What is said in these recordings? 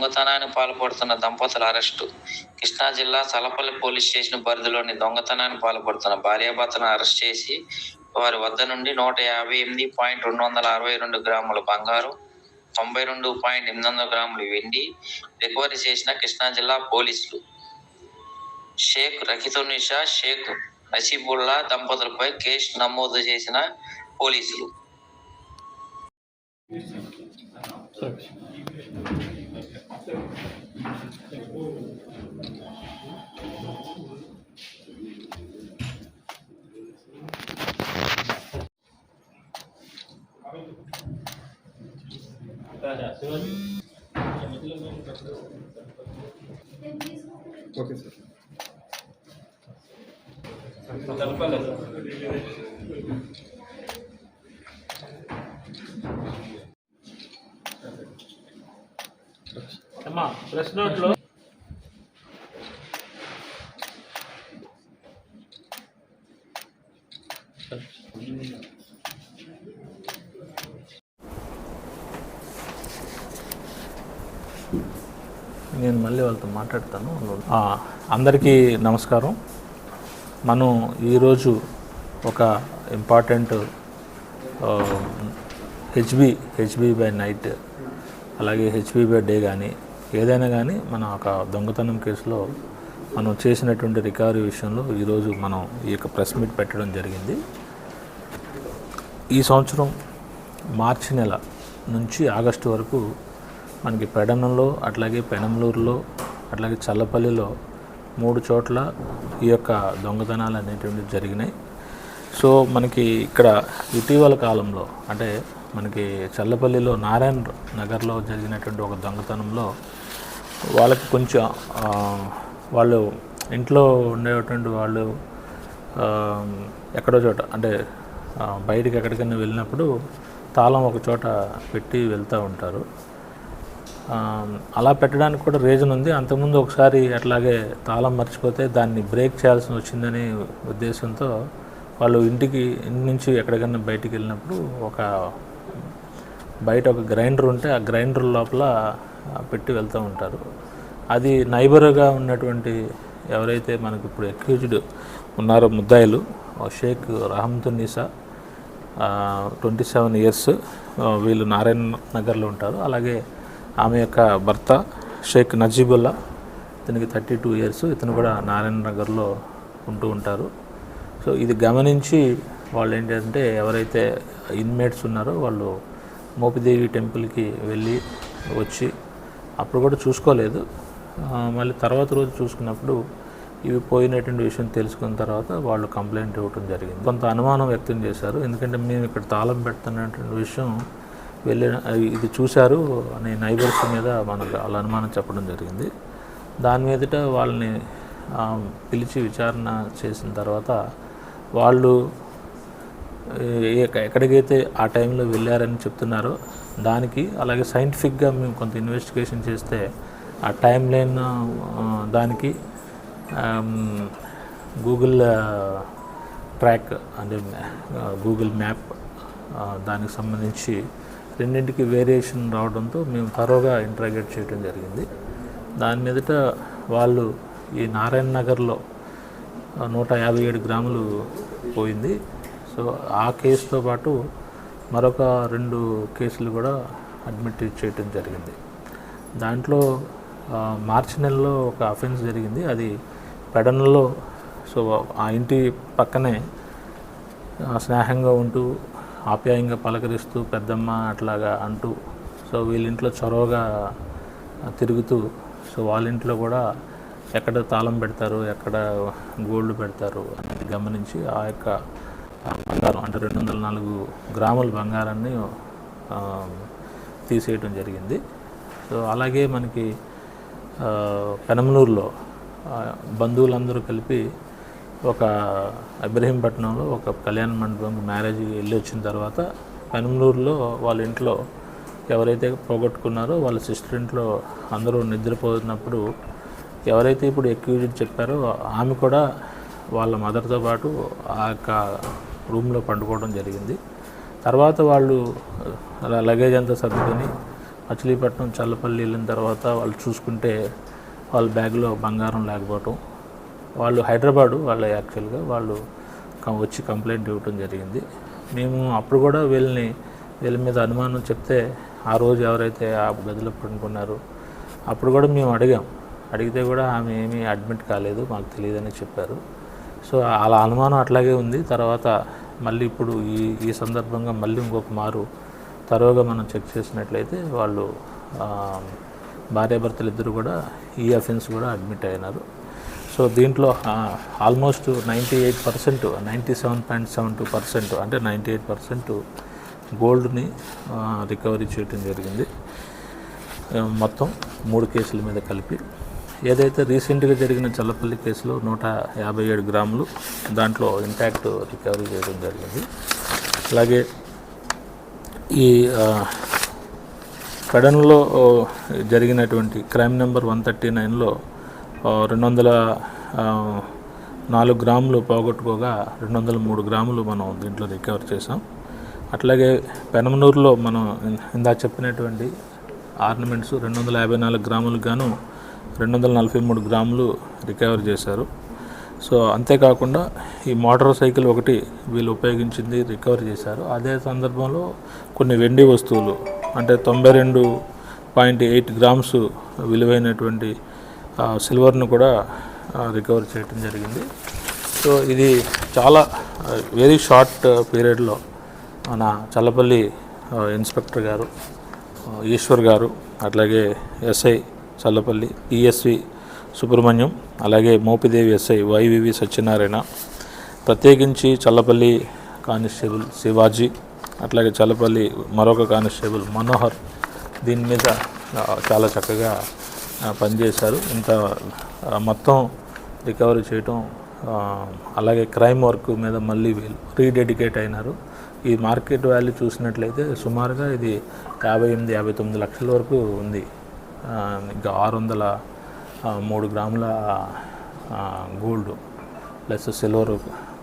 దొంగతనానికి పాల్పడుతున్న దంపతుల అరెస్టు. కృష్ణా జిల్లా చల్లపల్లి పోలీస్ స్టేషన్ పరిధిలోని దొంగతనానికి పాల్పడుతున్న భార్యాభర్తలను అరెస్ట్ చేసి వారి వద్ద నుండి 158.262 గ్రాముల బంగారం, 92.800 గ్రాముల వెండి రికవరీ చేసిన కృష్ణా జిల్లా పోలీసులు. షేక్ రకితున్నిసా, షేక్ నసీబుల్లా దంపతులపై కేసు నమోదు చేసిన పోలీసులు. Okay sir. అమ్మా ప్రెస్ నోట్లో నేను మళ్ళీ వాళ్ళతో మాట్లాడతాను. అందరికీ నమస్కారం. మనం ఈరోజు ఒక ఇంపార్టెంట్ హెచ్బి బై నైట్ అలాగే హెచ్బి బై డే కానీ ఏదైనా కానీ మన ఒక దొంగతనం కేసులో మనం చేసినటువంటి రికవరీ విషయంలో ఈరోజు మనం ఈ యొక్క ప్రెస్ మీట్ పెట్టడం జరిగింది. ఈ సంవత్సరం మార్చి నెల నుంచి ఆగస్టు వరకు మనకి పెడనంలో, అట్లాగే పెనంలూరులో, అట్లాగే చల్లపల్లిలో 3 చోట్ల ఈ యొక్క దొంగతనాలు అనేటువంటివి జరిగినాయి. సో మనకి ఇక్కడ ఇటీవల కాలంలో అంటే మనకి చల్లపల్లిలో నారాయణ నగర్లో జరిగినటువంటి ఒక దొంగతనంలో వాళ్ళకి కొంచెం వాళ్ళు ఇంట్లో ఉండేటువంటి వాళ్ళు ఎక్కడో చోట అంటే బయటికి ఎక్కడికైనా వెళ్ళినప్పుడు తాళం ఒక చోట పెట్టి వెళ్తూ ఉంటారు. అలా పెట్టడానికి కూడా రీజన్ ఉంది. అంతకుముందు ఒకసారి అట్లాగే తాళం మర్చిపోతే దాన్ని బ్రేక్ చేయాల్సి వచ్చిందనే ఉద్దేశంతో వాళ్ళు ఇంటి నుంచి ఎక్కడికైనా బయటికి వెళ్ళినప్పుడు బయట ఒక గ్రైండర్ ఉంటే ఆ గ్రైండర్ లోపల పెట్టి వెళ్తూ ఉంటారు. అది నైబర్గా ఉన్నటువంటి ఎవరైతే మనకు ఇప్పుడు అక్యూజ్డ్ ఉన్నారో ముద్దాయిలు, షేక్ రహమతున్నిసా 27 ఇయర్స్, వీళ్ళు నారాయణ నగర్లో ఉంటారు. అలాగే ఆమె యొక్క భర్త షేక్ నజీబుల్లా, ఇతనికి 32 ఇయర్స్, ఇతను కూడా నారాయణ నగర్లో ఉంటూ ఉంటారు. సో ఇది గమనించి వాళ్ళు ఏంటంటే ఎవరైతే ఇన్మేట్స్ ఉన్నారో వాళ్ళు మోపిదేవి టెంపుల్కి వెళ్ళి వచ్చి అప్పుడు కూడా చూసుకోలేదు. మళ్ళీ తర్వాత రోజు చూసుకున్నప్పుడు ఇవి పోయినటువంటి విషయం తెలుసుకున్న తర్వాత వాళ్ళు కంప్లైంట్ ఇవ్వడం జరిగింది. కొంత అనుమానం వ్యక్తం చేశారు. ఎందుకంటే మేము ఇక్కడ తాళం పెడుతున్నటువంటి విషయం ఇది చూశారు అని నైబర్స్ మీద మనకు వాళ్ళ అనుమానం చెప్పడం జరిగింది. దాని మీదట వాళ్ళని పిలిచి విచారణ చేసిన తర్వాత వాళ్ళు ఎక్కడికైతే ఆ టైంలో వెళ్ళారని చెప్తున్నారో దానికి అలాగే సైంటిఫిక్గా మేము కొంత ఇన్వెస్టిగేషన్ చేస్తే ఆ టైం లైన్ దానికి గూగుల్ ట్రాక్ అంటే గూగుల్ మ్యాప్ దానికి సంబంధించి రెండింటికి వేరియేషన్ రావడంతో మేము త్వరగా ఇంట్రాగేట్ చేయడం జరిగింది. దాని మీదట వాళ్ళు ఈ నారాయణ నగర్లో 157 గ్రాములు పోయింది. సో ఆ కేసుతో పాటు మరొక 2 కేసులు కూడా అడ్మిట్ చేయడం జరిగింది. దాంట్లో మార్చి నెలలో ఒక అఫెన్స్ జరిగింది. అది పెడనలో. సో ఆ ఇంటి పక్కనే స్నేహంగా ఉంటూ ఆప్యాయంగా పలకరిస్తూ పెద్దమ్మ అట్లాగా అంటూ సో వీళ్ళింట్లో చొరవగా తిరుగుతూ సో వాళ్ళ ఇంట్లో కూడా ఎక్కడ తాళం పెడతారు, ఎక్కడ గోల్డ్ పెడతారు అనేది గమనించి ఆ యొక్క బంగారం అంటే 204 గ్రాముల బంగారాన్ని తీసేయడం జరిగింది. సో అలాగే మనకి పెనంలూరులో బంధువులందరూ కలిపి ఒక ఇబ్రహీంపట్నంలో ఒక కళ్యాణ మండపం మ్యారేజ్కి వెళ్ళి వచ్చిన తర్వాత పెనంలూరులో వాళ్ళ ఇంట్లో ఎవరైతే పోగొట్టుకున్నారో వాళ్ళ సిస్టర్ ఇంట్లో అందరూ నిద్రపోతున్నప్పుడు ఎవరైతే ఇప్పుడు అక్యూజ్డ్ చెప్పారో ఆమె కూడా వాళ్ళ మదర్తో పాటు ఆ యొక్క రూమ్లో పండుకోవడం జరిగింది. తర్వాత వాళ్ళు లగేజ్ అంతా సర్దుకొని మచిలీపట్నం చల్లపల్లి వెళ్ళిన తర్వాత వాళ్ళు చూసుకుంటే వాళ్ళ బ్యాగ్లో బంగారం లేకపోవటం, వాళ్ళు హైదరాబాదు వాళ్ళు యాక్చువల్గా వాళ్ళు వచ్చి కంప్లైంట్ ఇవ్వటం జరిగింది. మేము అప్పుడు కూడా వీళ్ళ మీద అనుమానం చెప్తే ఆ రోజు ఎవరైతే ఆ గదిలో పడుకున్నారో అప్పుడు కూడా మేము అడిగితే కూడా ఆమె ఏమీ అడ్మిట్ కాలేదు, మాకు తెలియదని చెప్పారు. సో అలా అనుమానం అట్లాగే ఉంది. తర్వాత మళ్ళీ ఇప్పుడు ఈ సందర్భంగా మళ్ళీ ఇంకొక మారు తరువుగా మనం చెక్ చేసినట్లయితే వాళ్ళు భార్యాభర్తలు ఇద్దరు కూడా ఈ అఫెన్స్ కూడా అడ్మిట్ అయినారు. సో దీంట్లో ఆల్మోస్ట్ 98%, 97.72% అంటే 98% గోల్డ్ని రికవరీ చేయడం జరిగింది. మొత్తం 3 కేసుల మీద కలిపి. ఏదైతే రీసెంట్గా జరిగిన చల్లపల్లి కేసులో 157 గ్రాములు దాంట్లో ఇంటాక్ట్ రికవరీ చేయడం జరిగింది. అలాగే ఈ కడన్లో జరిగినటువంటి క్రైమ్ నెంబర్ 139లో 204 గ్రాములు పోగొట్టుకోగా 203 గ్రాములు మనం దీంట్లో రికవర్ చేసాం. అట్లాగే పెనమనూరులో మనం ఇందా చెప్పినటువంటి ఆర్నమెంట్స్ 254 గ్రాములకు గాను 243 గ్రాములు రికవర్ చేశారు. సో అంతేకాకుండా ఈ మోటార్ సైకిల్ ఒకటి వీళ్ళు ఉపయోగించింది రికవర్ చేశారు. అదే సందర్భంలో కొన్ని వెండి వస్తువులు అంటే 92.8 గ్రామ్స్ విలువైనటువంటి సిల్వర్ను కూడా రికవర్ చేయడం జరిగింది. సో ఇది చాలా వెరీ షార్ట్ పీరియడ్లో మన చల్లపల్లి ఇన్స్పెక్టర్ గారు ఈశ్వర్ గారు, అట్లాగే ఎస్ఐ చల్లపల్లి పిఎస్వి సుబ్రహ్మణ్యం, అలాగే మోపిదేవి ఎస్ఐ వైవివి సత్యనారాయణ, ప్రత్యేకించి చల్లపల్లి కానిస్టేబుల్ శివాజీ, అట్లాగే చల్లపల్లి మరొక కానిస్టేబుల్ మనోహర్ దీని మీద చాలా చక్కగా పనిచేశారు. ఇంత మొత్తం రికవరీ చేయటం, అలాగే క్రైమ్ వర్క్ మీద మళ్ళీ వీళ్ళు రీడెడికేట్ అయినారు. ఈ మార్కెట్ వాల్యూ చూసినట్లయితే సుమారుగా ఇది 58-59 లక్షల వరకు ఉంది. ఇంకా 603 గ్రాముల గోల్డ్ ప్లస్ సిల్వర్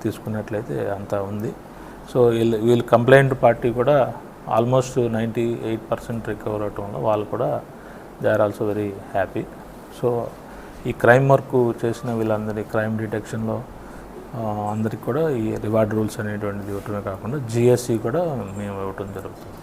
తీసుకున్నట్లయితే అంత ఉంది. సో వీళ్ళు కంప్లైంట్ పార్టీ కూడా ఆల్మోస్ట్ 98% రికవర్ అవటంలో వాళ్ళు కూడా they are also very happy. So ఈ క్రైమ్ వర్క్ చేసిన వీళ్ళందరి క్రైమ్ డిటెక్షన్లో అందరికి కూడా ఈ రివార్డ్ రూల్స్ అనేటువంటిది ఇవ్వటమే కాకుండా జిఎస్సి కూడా మేము ఇవ్వటం జరుగుతుంది.